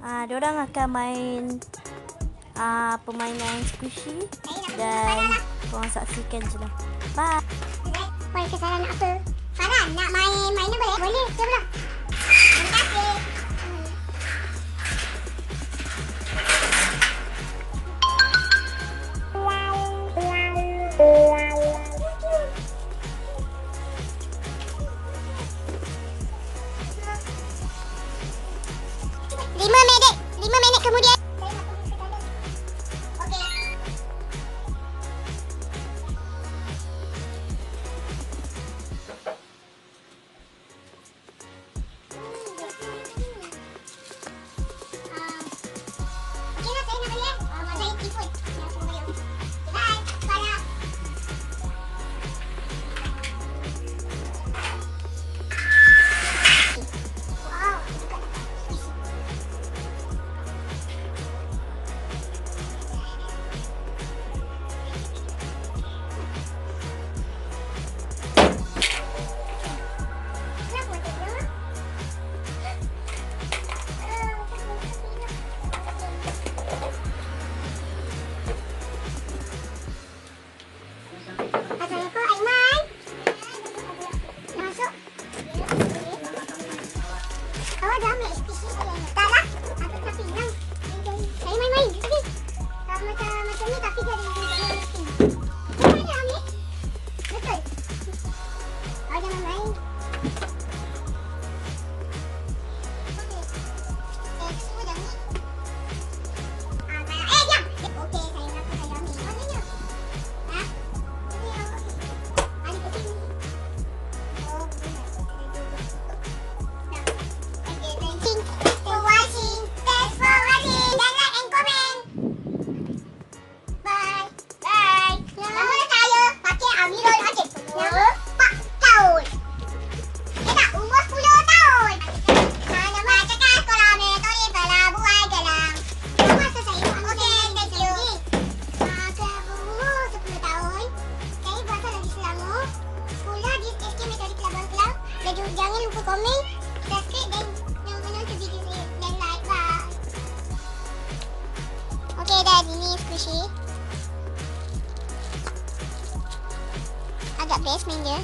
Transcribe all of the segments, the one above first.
Diorang akan main permainan squishy dan korang saksikan je lah. Bye. Boleh ke Sarah nak apa? Farah nak main mainan boleh? Boleh, jom lah. Terima kasih. Lima minit kemudian. Jangan lupa komen, subscribe dan nonton video ni dan like. Bye. Okey dah, ini squishy. Agak best main dia.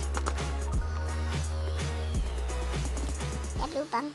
Dah berlubang.